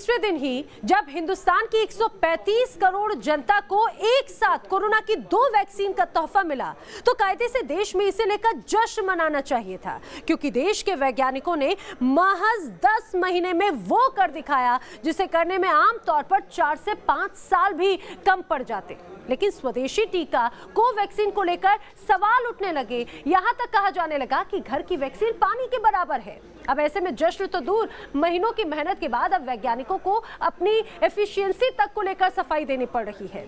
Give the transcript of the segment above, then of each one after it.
तीसरे दिन ही जब हिंदुस्तान की 135 करोड़ जनता को एक साथ कोरोना की 2 वैक्सीन का तोहफा मिला तो कायदे से देश में इसे लेकर जश्न मनाना चाहिए था, क्योंकि देश के वैज्ञानिकों ने महज 10 महीने में वो कर दिखाया जिसे करने में आमतौर पर 4 से 5 साल भी कम पड़ जाते। लेकिन स्वदेशी टीका कोवैक्सीन को लेकर सवाल उठने लगे, यहां तक कहा जाने लगा कि घर की वैक्सीन पानी के बराबर है। अब ऐसे में जश्न तो दूर, महीनों की मेहनत के बाद अब वैज्ञानिकों को अपनी एफिशिएंसी तक को लेकर सफाई देनी पड़ रही है।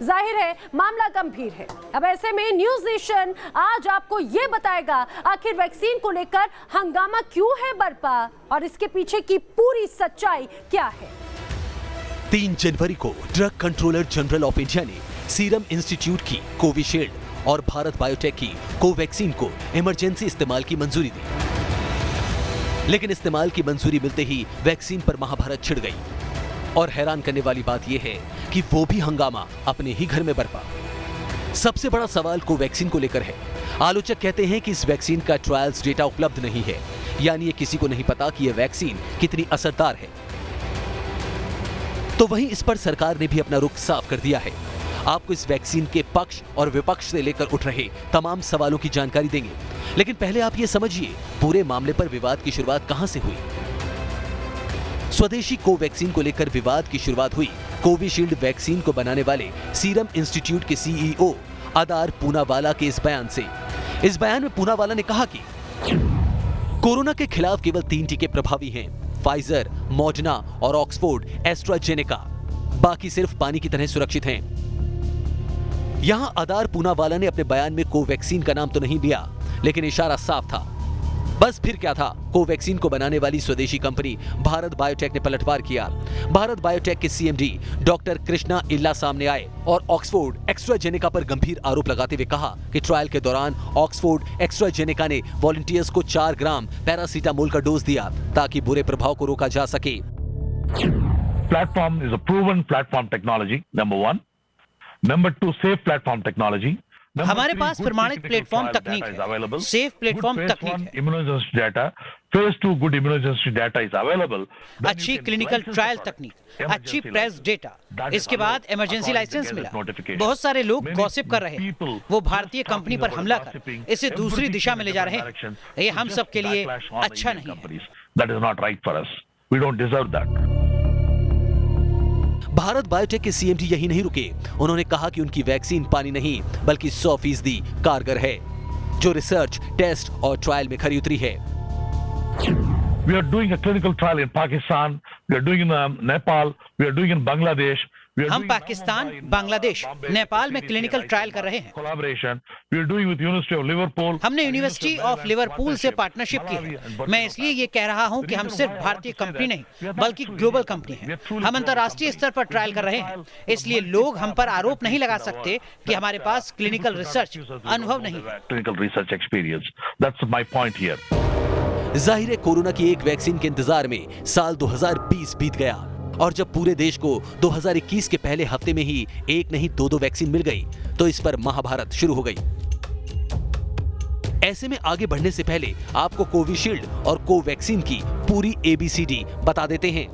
जाहिर है मामला गंभीर है। अब ऐसे में न्यूज नेशन आज आपको ये बताएगा आखिर वैक्सीन को लेकर हंगामा क्यों है बरपा और इसके पीछे की पूरी सच्चाई क्या है। 3 जनवरी को drug controller general of India ने सीरम इंस्टीट्यूट की कोविशील्ड और भारत बायोटेक की कोवैक्सीन को इमरजेंसी इस्तेमाल की मंजूरी दी। लेकिन इस्तेमाल की मंजूरी मिलते ही वैक्सीन पर महाभारत छिड़ गई। और हैरान करने वाली बात यह है कि वो भी हंगामा अपने ही घर में बरपा। सबसे बड़ा सवाल कोवैक्सीन को लेकर है। आलोचक कहते हैं कि इस वैक्सीन का ट्रायल्स डेटा उपलब्ध नहीं है, यानी ये किसी को नहीं पता कि यह वैक्सीन कितनी असरदार है। तो वहीं इस पर सरकार ने भी अपना रुख साफ कर दिया है। आपको इस वैक्सीन के पक्ष और विपक्ष से लेकर उठ रहे तमाम सवालों की जानकारी देंगे, लेकिन पहले आप ये समझिए पूरे मामले पर विवाद की शुरुआत कहां से हुई। स्वदेशी कोवैक्सीन को लेकर विवाद की शुरुआत हुई कोविशील्ड वैक्सीन को बनाने वाले सीरम इंस्टीट्यूट के सीईओ आदार पूनावाला के इस बयान से। इस बयान में पूनावाला ने कहा कि कोरोना के खिलाफ केवल 3 टीके प्रभावी हैं, फाइजर, मॉडर्ना और ऑक्सफोर्ड एस्ट्राजेनेका। बाकी सिर्फ पानी की तरह सुरक्षित हैं। यहां आदार पूनावाला ने अपने बयान में कोवैक्सीन का नाम तो नहीं लिया, लेकिन इशारा साफ था। बस फिर क्या था, कोवैक्सीन को बनाने वाली स्वदेशी कंपनी भारत बायोटेक ने पलटवार किया। भारत बायोटेक के सीएमडी डॉक्टर कृष्णा इल्ला सामने आए और ऑक्सफोर्ड एक्स्ट्राजेनेका पर गंभीर आरोप लगाते हुए कहा कि ट्रायल के दौरान ऑक्सफोर्ड एक्स्ट्राजेनेका ने वॉलंटियर्स को 4 ग्राम पैरासीटामोल का डोज दिया ताकि बुरे प्रभाव को रोका जा सके। Platform is a proven platform technology, number 1. Number 2, safe platform technology. हमारे पास प्रमाणित प्लेटफॉर्म तकनीक है, सेफ प्लेटफॉर्म तकनीक है। Immunogenicity data, phase 2 good immunogenicity data is available. अच्छी क्लिनिकल ट्रायल तकनीक, अच्छी प्रेस डेटा, इसके बाद इमरजेंसी लाइसेंस मिला। बहुत सारे लोग गॉसिप कर रहे हैं, वो भारतीय कंपनी पर हमला कर इसे दूसरी दिशा में ले जा रहे हैं। ये हम सब के लिए अच्छा नहीं है। That is not right for us. We don't deserve that. Bharat biotech के सीएमडी यही नहीं रुके, उन्होंने कहा कि उनकी वैक्सीन पानी नहीं बल्कि 100% कारगर है, जो रिसर्च, टेस्ट और ट्रायल में खरी उतरी है। We are doing a clinical trial in Pakistan. We are doing in Nepal. We are doing in Bangladesh. हम पाकिस्तान, बांग्लादेश, नेपाल में क्लिनिकल ट्रायल कर रहे हैं। Collaboration. We are doing with University of Liverpool. हमने यूनिवर्सिटी ऑफ लिवरपूल से partnership की है। मैं इसलिए ये कह रहा हूं कि हम सिर्फ भारतीय कंपनी नहीं बल्कि ग्लोबल कंपनी हैं। हम अंतर्राष्ट्रीय स्तर पर ट्रायल कर रहे हैं, इसलिए लोग हम पर आरोप नहीं लगा सकते कि हमारे पास क्लिनिकल रिसर्च अनुभव नहीं है। Clinical research experience. That's my point here. जाहिर है कोरोना की एक वैक्सीन के इंतजार में साल 2020 बीत गया और जब पूरे देश को 2021 के पहले हफ्ते में ही एक नहीं 2 वैक्सीन मिल गई तो इस पर महाभारत शुरू हो गई। ऐसे में आगे बढ़ने से पहले आपको कोविशील्ड और कोवैक्सीन की पूरी ABCD बता देते हैं।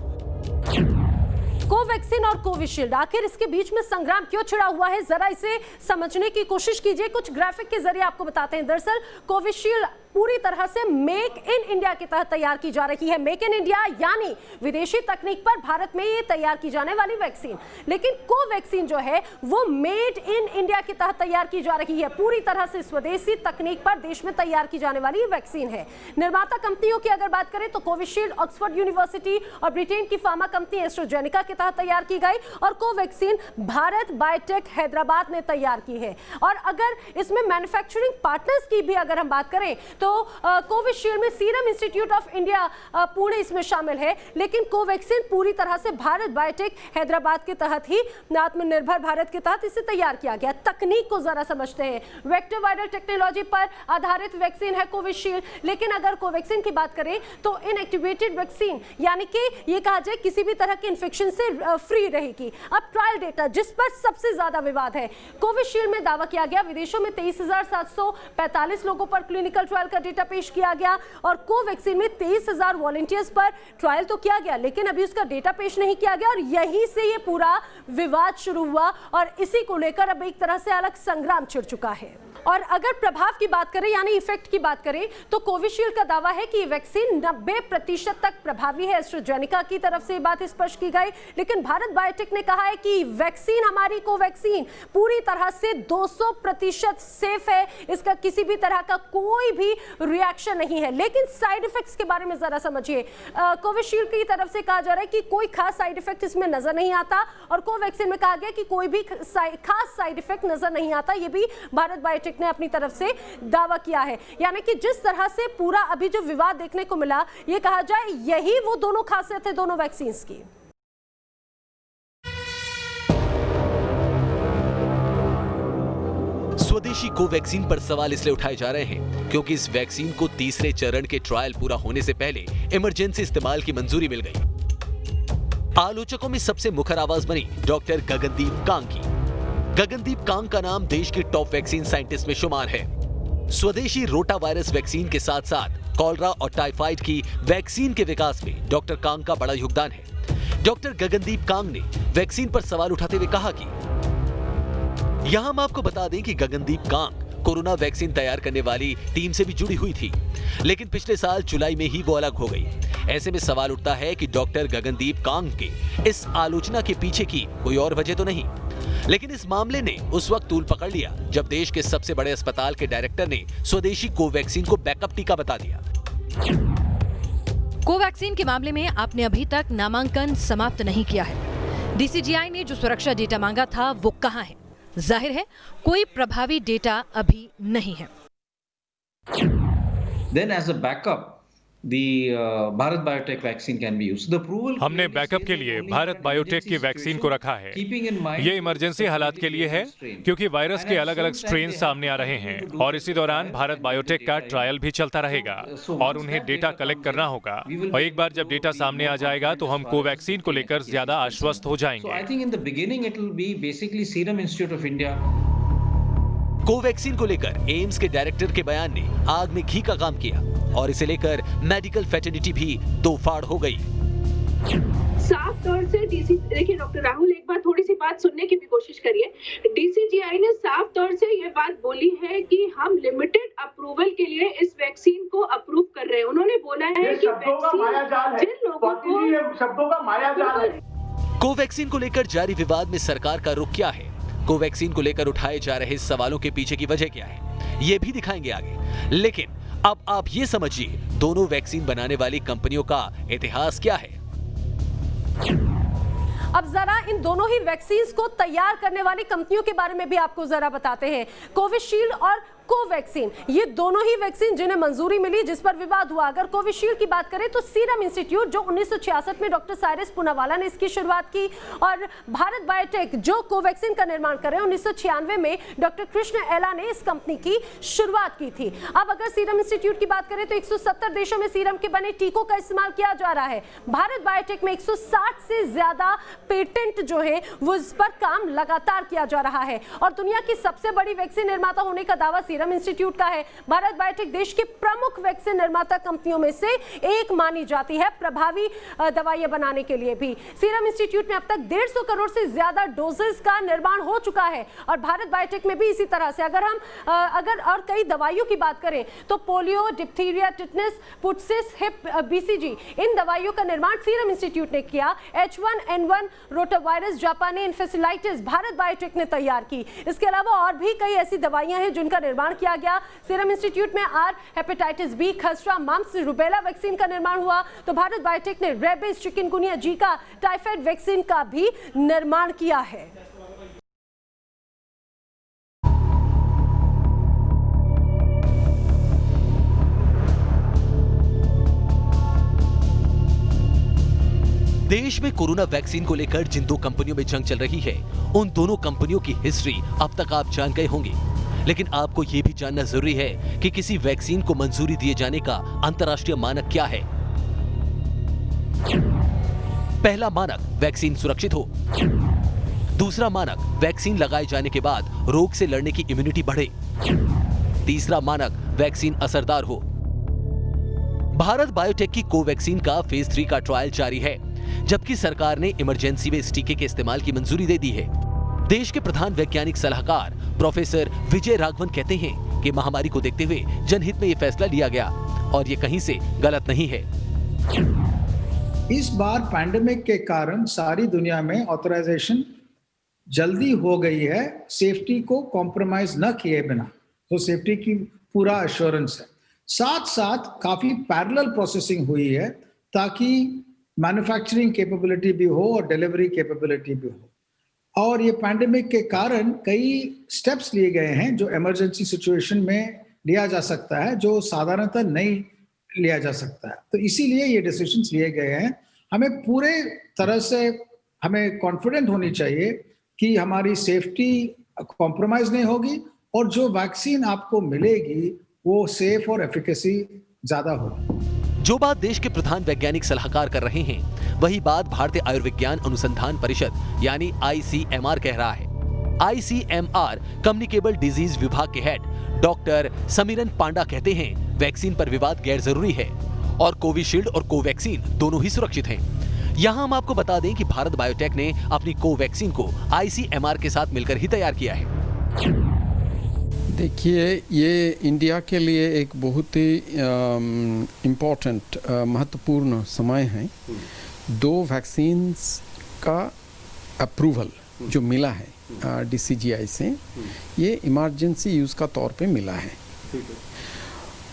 कोवैक्सीन और कोविशील्ड, आखिर इसके बीच में संग्राम क्यों छिड़ा हुआ है, जरा इसे समझने की कोशिश कीजिए। कुछ ग्राफिक के जरिए आपको बताते हैं। दरअसल कोविशील्ड पूरी तरह से मेक इन इंडिया के तहत तैयार की जा रही है। मेक इन इंडिया यानी विदेशी तकनीक पर भारत में ये तैयार की जाने वाली वैक्सीन। लेकिन कोवैक्सीन जो है वो मेड इन इंडिया के तहत तैयार की जा रही है। पूरी तरह से स्वदेशी तकनीक पर देश में तैयार की जाने वाली वैक्सीन है। निर्माता कंपनियों की अगर बात करें तो कोविशील्ड ऑक्सफोर्ड यूनिवर्सिटी और ब्रिटेन की फार्मा कंपनी एस्ट्राजेनेका के तहत तैयार की गई और कोवैक्सीन भारत बायोटेक हैदराबाद ने तैयार की है। और अगर इसमें मैन्युफैक्चरिंग पार्टनर्स की भी अगर हम बात करें तो कोविशील्ड में serum institute of India Pune इसमें शामिल है, लेकिन कोवैक्सीन पूरी तरह से भारत बायोटेक हैदराबाद के तहत ही आत्मनिर्भर भारत के तहत इसे तैयार किया गया। तकनीक को जरा समझते हैं। वेक्टर वायरल टेक्नोलॉजी पर आधारित वैक्सीन है कोविशील्ड, लेकिन अगर कोवैक्सीन की बात करें तो इनएक्टिवेटेड वैक्सीन यानी कि ये कहा जाए किसी भी तरह के इन्फेक्शन से फ्री रहेगी। अब ट्रायल डेटा जिस पर सबसे ज्यादा विवाद है, कोविशील्ड में दावा किया गया विदेशों में 23,745 लोगों पर क्लिनिकल ट्रायल का डेटा पेश किया गया और कोवैक्सीन में 23,000 वॉलंटियर्स पर ट्रायल तो किया गया, लेकिन अभी उसका डेटा पेश नहीं किया गया और यहीं से ये पूरा विवाद शुरू हुआ और इसी को लेकर अब एक तरह से अलग संग्राम छिड़ चुका है। और अगर प्रभाव की बात करें यानी इफेक्ट की बात करें तो कोविशील्ड का दावा है कि ये वैक्सीन 90% तक प्रभावी है। एस्ट्राजेनेका की तरफ से बात स्पष्ट की गई, लेकिन भारत बायोटेक ने कहा है कि वैक्सीन हमारी कोवैक्सीन पूरी तरह से 200% सेफ है, इसका किसी भी तरह का कोई भी रिएक्शन नहीं है। लेकिन साइड इफेक्ट्स के बारे में जरा समझिए, कोविशील्ड की तरफ से कहा जा रहा है कि कोई खास साइड इफेक्ट इसमें नजर नहीं आता और कोवैक्सीन में कहा गया कि कोई भी खास साइड इफेक्ट नजर नहीं आता। ये भी भारत बायोटेक ने अपनी तरफ से दावा किया है। यानी कि जिस तरह से पूरा अभी जो विवाद देखने को मिला, ये कहा जाए यही वो दोनों खासियत है दोनों वैक्सीन्स की। स्वदेशी कोवैक्सीन पर सवाल इसलिए उठाए जा रहे हैं क्योंकि इस वैक्सीन को तीसरे चरण के ट्रायल पूरा होने से पहले इमरजेंसी इस्तेमाल की मंजूरी मिल गई। आलोचकों में सबसे मुखर आवाज बनी डॉक्टर गगनदीप कांग की। गगनदीप कांग का नाम देश के टॉप वैक्सीन साइंटिस्ट में शुमार है। स्वदेशी रोटा वायरस वैक्सीन के साथ साथ कॉलरा और टाइफाइड की वैक्सीन के विकास में डॉक्टर कांग का बड़ा योगदान है। डॉक्टर गगनदीप कांग ने वैक्सीन पर सवाल उठाते हुए कहा कि यहां हम आपको बता दें कि गगनदीप कांग कोरोना वैक्सीन तैयार करने वाली टीम से भी जुड़ी हुई थी, लेकिन पिछले साल जुलाई में ही वो अलग हो गई। ऐसे में सवाल उठता है कि डॉक्टर गगनदीप कांग के इस आलोचना के पीछे की कोई और वजह तो नहीं। लेकिन इस मामले ने उस वक्त तूल पकड़ लिया जब देश के सबसे बड़े अस्पताल के डायरेक्टर ने स्वदेशी कोवैक्सीन को बैकअप टीका बता दिया। कोवैक्सीन के मामले में आपने अभी तक नामांकन समाप्त नहीं किया है। डीसीजीआई ने जो सुरक्षा डेटा मांगा था वो कहां है? जाहिर है कोई प्रभावी डेटा अभी नहीं है। Then as a backup, the Bharat Biotech vaccine can be used. The approval. हमने बैकअप के लिए भारत बायोटेक की वैक्सीन को रखा है। ये इमरजेंसी हालात के लिए है क्योंकि वायरस के अलग अलग स्ट्रेन सामने आ रहे हैं और इसी दौरान भारत बायोटेक का ट्रायल भी चलता रहेगा और उन्हें डेटा कलेक्ट करना होगा और एक बार जब डेटा सामने आ जाएगा तो हम कोवैक्सीन को लेकर ज्यादा आश्वस्त हो जाएंगे। So I think in the beginning it will be basically Serum Institute of India. Covaxin को लेकर एम्स के डायरेक्टर के बयान ने आग में घी का काम किया और इसे लेकर मेडिकल फैटर्निटी भी दो फाड़ हो गई। साफ तौर से देखिए डॉक्टर राहुल, एक बार थोड़ी सी बात सुनने की भी कोशिश करिए। डीसीजीआई ने साफ तौर से ये बात बोली है कि हम लिमिटेड अप्रूवल के लिए इस वैक्सीन को अप्रूव कर रहे हैं। उन्होंने बोला है कि वैक्सीन जिन लोगों को शब्दों का मायाजाल है। कोवैक्सीन को लेकर जारी विवाद में सरकार का रुख क्या है? कोवैक्सीन को लेकर उठाए जा रहे सवालों के पीछे की वजह क्या है, ये भी दिखाएंगे आगे। लेकिन अब आप ये समझिए दोनों वैक्सीन बनाने वाली कंपनियों का इतिहास क्या है। अब जरा इन दोनों ही वैक्सीन्स को तैयार करने वाली कंपनियों के बारे में भी आपको जरा बताते हैं। कोविशील्ड और कोवैक्सीन, ये दोनों ही वैक्सीन जिन्हें मंजूरी मिली, जिस पर विवाद हुआ। अगर कोविशील्ड की बात करें तो सीरम इंस्टीट्यूट जो 1966 में डॉक्टर साइरस पूनावाला ने इसकी शुरुआत की और भारत बायोटेक जो कोवैक्सीन का निर्माण कर रहे हैं 1996 में डॉक्टर कृष्ण एला ने इस कंपनी की शुरुआत की थी। अब अगर सीरम इंस्टीट्यूट की बात करें तो 170 देशों में सीरम के बने टीकों का इस्तेमाल किया जा रहा है। भारत बायोटेक में 160 से ज्यादा पेटेंट जो है वो इस पर काम लगातार किया जा रहा है और दुनिया की सबसे बड़ी वैक्सीन निर्माता होने का दावा सीरम इंस्टीट्यूट का है। भारत बायोटेक देश की प्रमुख वैक्सीन निर्माता कंपनियों में से एक मानी जाती है प्रभावी दवाइयां बनाने के लिए भी। सीरम इंस्टीट्यूट में अब तक 150 करोड़ से ज्यादा डोजेस का निर्माण हो चुका है और भारत बायोटेक में भी इसी तरह से। अगर और कई दवाइयों की बात करें तो polio, diphtheria, tetanus, pertussis, Hib, BCG, इन दवाइयों का निर्माण सीरम इंस्टीट्यूट ने किया। H1N1 रोटावायरस, जापानी इन्फेसिलाइटिस भारत बायोटेक ने तैयार की। इसके अलावा और भी कई ऐसी दवाइयां हैं जिनका निर्माण किया गया। सीरम इंस्टीट्यूट में आर, हेपेटाइटिस बी, खसरा, मम्प्स, रुबेला वैक्सीन का निर्माण हुआ तो भारत बायोटेक ने rabies, chikungunya, Zika, typhoid vaccine का भी निर्माण किया है। देश में कोरोना वैक्सीन को लेकर जिन दो कंपनियों में जंग चल रही है उन दोनों कंपनियों की हिस्ट्री अब तक आप जान गए होंगे, लेकिन आपको यह भी जानना जरूरी है कि किसी वैक्सीन को मंजूरी दिए जाने का अंतर्राष्ट्रीय मानक क्या है। पहला मानक वैक्सीन सुरक्षित हो। दूसरा मानक वैक्सीन लगाए जाने के बाद रोग से लड़ने की इम्यूनिटी बढ़े। तीसरा मानक वैक्सीन असरदार हो। भारत बायोटेक की कोवैक्सीन का फेज 3 का ट्रायल जारी है, जबकि सरकार ने इमरजेंसी में इस टीके के इस्तेमाल की मंजूरी दे दी है। देश के प्रधान वैज्ञानिक सलाहकार प्रोफेसर विजय राघवन कहते हैं कि महामारी को देखते हुए जनहित में यह फैसला लिया गया और ये कहीं से गलत नहीं है। इस बार पैंडेमिक के कारण सारी दुनिया में ऑथराइजेशन जल्दी हो गई है, सेफ्टी को कॉम्प्रोमाइज न किए बिना, तो सेफ्टी की पूरा एश्योरेंस है। साथ साथ काफी पैरेलल प्रोसेसिंग हुई है ताकि मैन्युफैक्चरिंग कैपेबिलिटी भी हो और डिलीवरी कैपेबिलिटी भी हो। और ये पैंडेमिक के कारण कई स्टेप्स लिए गए हैं जो इमरजेंसी सिचुएशन में लिया जा सकता है, जो साधारणतः नहीं लिया जा सकता है। तो इसीलिए ये डिसीजंस लिए गए हैं। हमें पूरे तरह से हमें कॉन्फिडेंट होनी चाहिए कि हमारी सेफ्टी कॉम्प्रोमाइज नहीं होगी और जो वैक्सीन आपको मिलेगी वो सेफ और एफिकेसी ज्यादा होगी। जो बात देश के प्रधान वैज्ञानिक सलाहकार कर रहे हैं, वही बात भारतीय आयुर्विज्ञान अनुसंधान परिषद यानी ICMR कह रहा है। ICMR कम्युनिकेबल डिजीज विभाग के हेड डॉक्टर समीरन पांडा कहते हैं वैक्सीन पर विवाद गैर जरूरी है और कोविशील्ड और कोवैक्सीन दोनों ही सुरक्षित हैं। यहाँ हम आपको बता दें कि भारत बायोटेक ने अपनी कोवैक्सीन को ICMR के साथ मिलकर ही तैयार किया है। देखिए, ये इंडिया के लिए एक बहुत ही इम्पोर्टेंट महत्वपूर्ण समय है। 2 वैक्सीन्स का अप्रूवल जो मिला है DCGI से, ये इमरजेंसी यूज़ का तौर पे मिला है।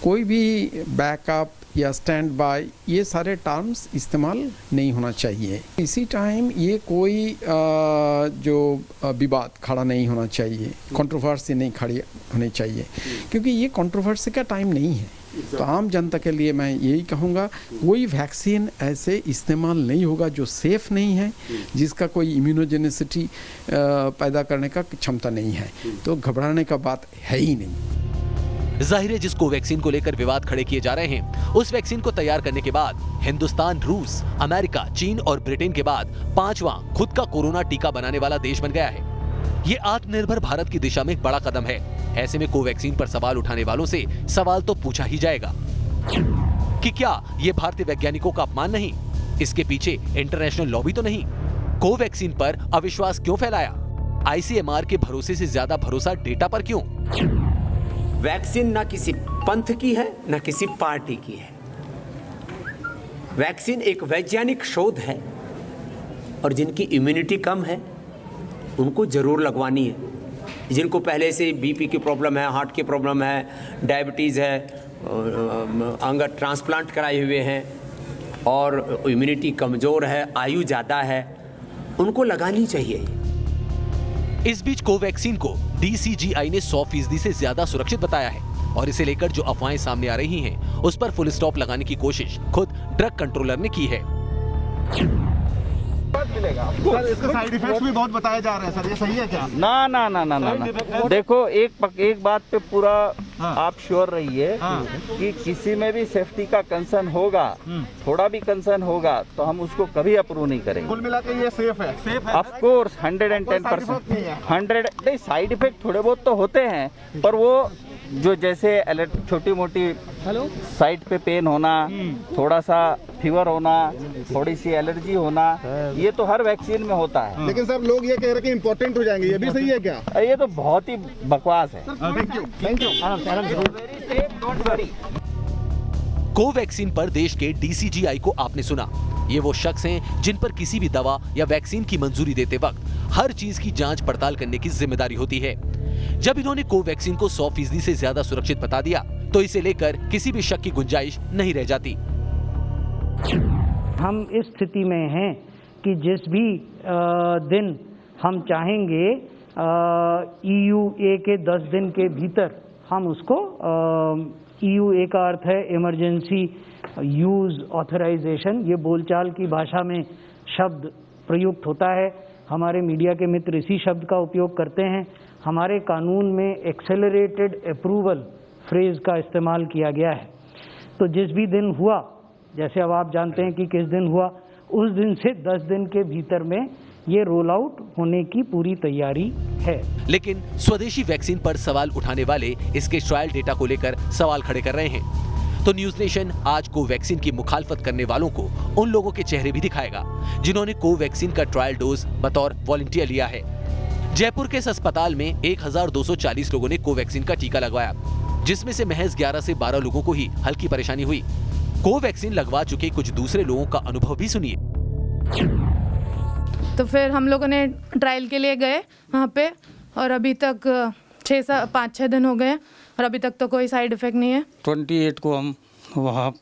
कोई भी बैकअप या स्टैंड बाय, ये सारे टर्म्स इस्तेमाल नहीं होना चाहिए। इसी टाइम ये कोई जो विवाद खड़ा नहीं होना चाहिए, कंट्रोवर्सी नहीं खड़ी होनी चाहिए, क्योंकि ये कंट्रोवर्सी का टाइम नहीं है। तो आम जनता के लिए मैं यही कहूँगा, कोई वैक्सीन ऐसे इस्तेमाल नहीं होगा जो सेफ़ नहीं है, जिसका कोई इम्यूनोजेनिसिटी पैदा करने का क्षमता नहीं है, तो घबराने का बात है ही नहीं। जाहिर है, जिस कोवैक्सीन को लेकर विवाद खड़े किए जा रहे हैं, उस वैक्सीन को तैयार करने के बाद हिंदुस्तान, रूस, अमेरिका, चीन और ब्रिटेन के बाद 5वां खुद का कोरोना टीका बनाने वाला देश बन गया है। ये आत्मनिर्भर भारत की दिशा में एक बड़ा कदम है। ऐसे में कोवैक्सीन पर सवाल उठाने वालों से सवाल तो पूछा ही जाएगा कि क्या ये भारतीय वैज्ञानिकों का अपमान नहीं? इसके पीछे इंटरनेशनल लॉबी तो नहीं? कोवैक्सीन पर अविश्वास क्यों फैलाया? ICMR के भरोसे से ज्यादा भरोसा डेटा पर क्यों? वैक्सीन ना किसी पंथ की है, ना किसी पार्टी की है। वैक्सीन एक वैज्ञानिक शोध है और जिनकी इम्यूनिटी कम है उनको जरूर लगवानी है। जिनको पहले से बीपी की प्रॉब्लम है, हार्ट की प्रॉब्लम है, डायबिटीज़ है, अंग ट्रांसप्लांट कराए हुए हैं और इम्यूनिटी कमज़ोर है, आयु ज़्यादा है, उनको लगानी चाहिए। इस बीच कोवैक्सीन को DCGI ने 100% से ज्यादा सुरक्षित बताया है और इसे लेकर जो अफवाहें सामने आ रही हैं, उस पर फुल स्टॉप लगाने की कोशिश खुद ड्रग कंट्रोलर ने की है। सर, इसके साइड इफेक्ट्स भी बहुत बताए जा रहे हैं सर, ये सही है क्या? ना ना ना ना ना, ना। देखो, एक बात पे पूरा आप श्योर रहिए कि किसी में भी सेफ्टी का कंसर्न होगा, थोड़ा भी कंसर्न होगा, तो हम उसको कभी अप्रूव नहीं करेंगे। कुल मिला के ये सेफ है? Of course 110%। 100 नहीं, साइड इफेक्ट थोड़े बहुत तो होते हैं, पर वो जो जैसे छोटी मोटी साइड पे पेन होना, थोड़ा सा फीवर होना, थोड़ी सी एलर्जी होना, ये तो हर वैक्सीन में होता है। लेकिन सर, लोग ये कह रहे हैं कि इम्पोर्टेंट हो जाएंगे, ये भी सही है क्या? ये तो बहुत ही बकवास है। Thank you. कोवैक्सीन पर देश के DCGI को आपने सुना। ये वो शख्स हैं जिन पर किसी भी दवा या वैक्सीन की मंजूरी देते वक्त हर चीज की जांच पड़ताल करने की जिम्मेदारी होती है। जब इन्होंने कोवैक्सीन को 100% से ज्यादा सुरक्षित बता दिया, तो इसे लेकर किसी भी शक की गुंजाइश नहीं रह जाती। हम इस स्थिति में हैं कि जिस भी दिन हम चाहेंगे EUA के 10 दिन के भीतर हम उसको EUA का अर्थ है इमरजेंसी यूज ऑथराइजेशन, ये बोलचाल की भाषा में शब्द प्रयुक्त होता है। हमारे मीडिया के मित्र इसी शब्द का उपयोग करते हैं। हमारे कानून में एक्सेलरेटेड अप्रूवल फ्रेज का इस्तेमाल किया गया है। तो जिस भी दिन हुआ, जैसे अब आप जानते हैं कि किस दिन हुआ, उस दिन से 10 दिन के भीतर में ये रोल आउट होने की पूरी तैयारी है। लेकिन स्वदेशी वैक्सीन पर सवाल उठाने वाले इसके ट्रायल डेटा को लेकर सवाल खड़े कर रहे हैं। तो न्यूज नेशन आज कोवैक्सीन की मुखालफत करने वालों को उन लोगों के चेहरे भी दिखाएगा जिन्होंने कोवैक्सीन का ट्रायल डोज बतौर वॉलंटियर लिया है। जयपुर के इस अस्पताल में 1240 लोगों ने कोवैक्सीन का टीका लगवाया, जिसमें से महज 11 से 12 लोगों को ही हल्की परेशानी हुई। कोवैक्सीन लगवा चुके कुछ दूसरे लोगों का अनुभव भी सुनिए। तो फिर हम लोगों ने ट्रायल के लिए गए वहाँ पे, और अभी तक 5-6 दिन हो गए और अभी तक तो कोई साइड इफेक्ट नहीं है। 28 को हम वहाँ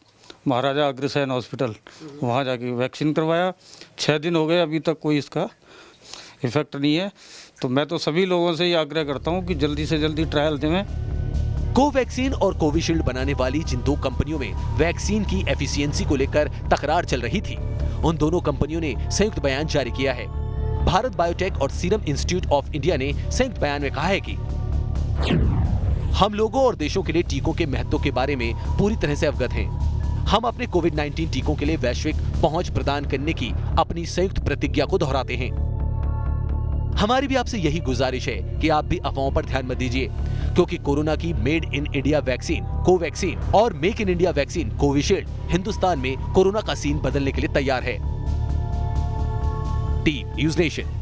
महाराजा अग्रसेन हॉस्पिटल वहाँ जाके वैक्सीन करवाया। 6 दिन हो गए, अभी तक कोई इसका इफेक्ट नहीं है। तो मैं तो सभी लोगों से ये आग्रह करता हूँ कि जल्दी से जल्दी ट्रायल दें। कोवैक्सीन और कोविशील्ड बनाने वाली जिन दो कंपनियों में वैक्सीन की एफिशिएंसी को लेकर तकरार चल रही थी, उन दोनों कंपनियों ने संयुक्त बयान जारी किया है। भारत बायोटेक और सीरम इंस्टीट्यूट ऑफ इंडिया ने संयुक्त बयान में कहा है कि हम लोगों और देशों के लिए टीकों के महत्व के बारे में पूरी तरह से अवगत हैं। हम अपने कोविड-19 टीकों के लिए वैश्विक पहुंच प्रदान करने की अपनी संयुक्त प्रतिज्ञा को दोहराते हैं। हमारी भी आपसे यही गुजारिश है कि आप भी अफवाहों पर ध्यान मत दीजिए, क्योंकि कोरोना की made in India vaccine Covaxin और make in India vaccine Covishield Hindustan में कोरोना का सीन बदलने के लिए तैयार है। Team news nation.